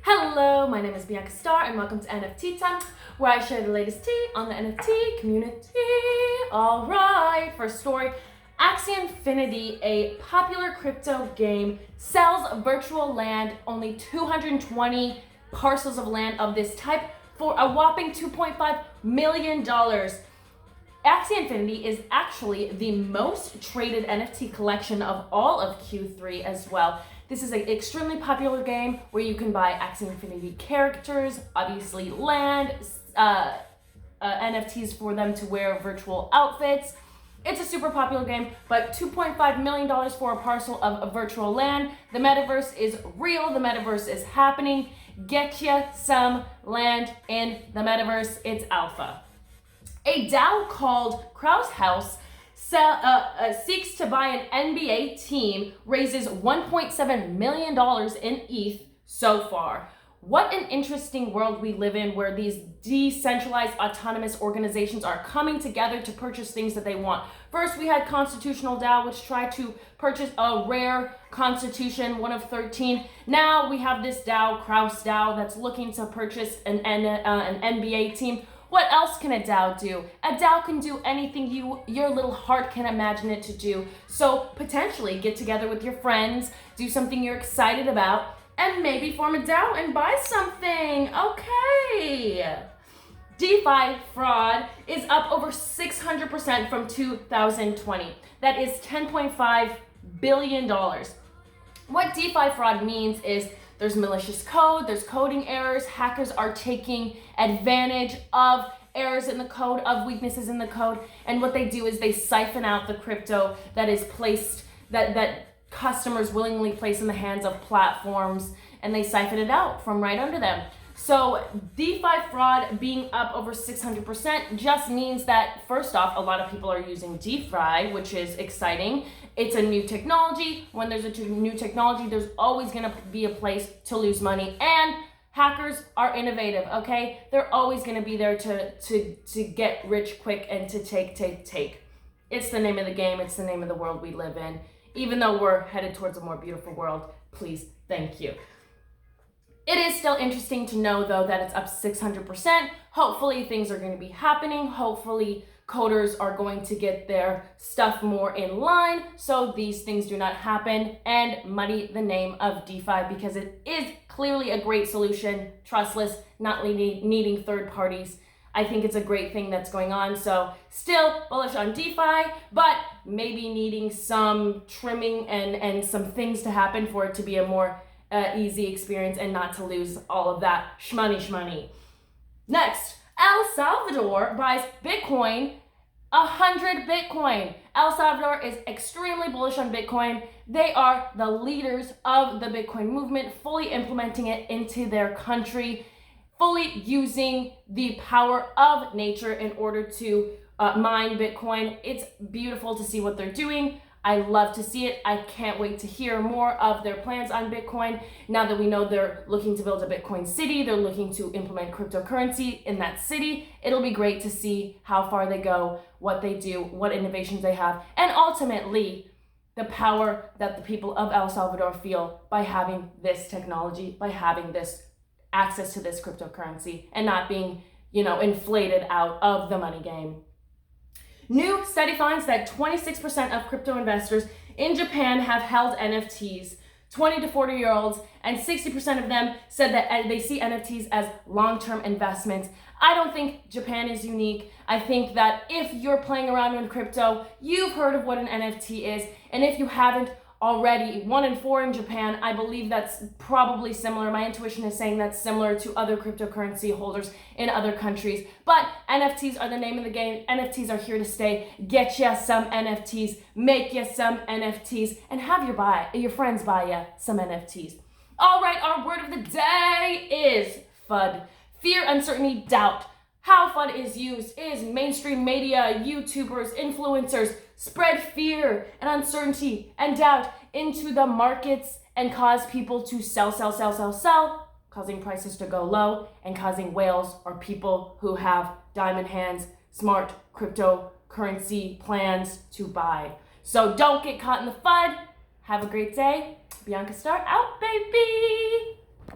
Hello, my name is Bijanca Star and welcome to NFTea, where I share the latest tea on the NFT community. Alright, first story. Axie Infinity, a popular crypto game, sells virtual land, only 220 parcels of land of this type for a whopping $2.5 million. Axie Infinity is actually the most traded NFT collection of all of Q3 as well. This is an extremely popular game where you can buy Axie Infinity characters, obviously land, NFTs for them to wear virtual outfits. It's a super popular game, but $2.5 million for a parcel of virtual land. The metaverse is real. The metaverse is happening. Get you some land in the metaverse. It's alpha. A DAO called Krause seeks to buy an NBA team, raises $1.7 million in ETH so far. What an interesting world we live in, where these decentralized autonomous organizations are coming together to purchase things that they want. First, we had Constitutional DAO, which tried to purchase a rare constitution, one of 13. Now we have this DAO, Krause DAO, that's looking to purchase an NBA team. What else can a DAO do? A DAO can do anything your little heart can imagine it to do. So potentially get together with your friends, do something you're excited about, and maybe form a DAO and buy something. Okay. Defi Fraud is up over 600% from 2020. That is $10.5 billion. What DeFi fraud means is there's malicious code, there's coding errors, hackers are taking advantage of errors in the code, of weaknesses in the code, and what they do is they siphon out the crypto that is placed, that customers willingly place in the hands of platforms, and they siphon it out from right under them. So DeFi fraud being up over 600% just means that, first off, a lot of people are using DeFi, which is exciting. It's a new technology. When there's a new technology, there's always going to be a place to lose money. And hackers are innovative, okay? They're always going to be there to get rich quick and to take. It's the name of the game. It's the name of the world we live in. Even though we're headed towards a more beautiful world, please, thank you. It is still interesting to know, though, that it's up 600%. Hopefully things are going to be happening. Hopefully coders are going to get their stuff more in line so these things do not happen and muddy the name of DeFi, because it is clearly a great solution, trustless, not needing third parties. I think it's a great thing that's going on. So still bullish on DeFi, but maybe needing some trimming and some things to happen for it to be a more easy experience and not to lose all of that shmoney. Next, El Salvador buys Bitcoin, 100 Bitcoin. El Salvador is extremely bullish on Bitcoin. They are the leaders of the Bitcoin movement, fully implementing it into their country, fully using the power of nature in order to mine Bitcoin. It's beautiful to see what they're doing. I love to see it. I can't wait to hear more of their plans on Bitcoin. Now that we know they're looking to build a Bitcoin city, they're looking to implement cryptocurrency in that city. It'll be great to see how far they go, what they do, what innovations they have, and ultimately the power that the people of El Salvador feel by having this technology, by having this access to this cryptocurrency and not being, inflated out of the money game. New study finds that 26% of crypto investors in Japan have held NFTs, 20 to 40-year-olds, and 60% of them said that they see NFTs as long-term investments. I don't think Japan is unique. I think that if you're playing around with crypto, you've heard of what an NFT is, and if you haven't already, 1 in 4 in Japan, I believe that's probably similar. My intuition is saying that's similar to other cryptocurrency holders in other countries. But NFTs are the name of the game. NFTs are here to stay. Get ya some NFTs, make ya some NFTs, and have your friends buy ya some NFTs. All right, our word of the day is FUD. Fear, uncertainty, doubt. How FUD is used is mainstream media, YouTubers, influencers spread fear and uncertainty and doubt into the markets and cause people to sell, causing prices to go low and causing whales or people who have diamond hands, smart cryptocurrency plans to buy. So don't get caught in the FUD. Have a great day. Bijanca Star out, baby.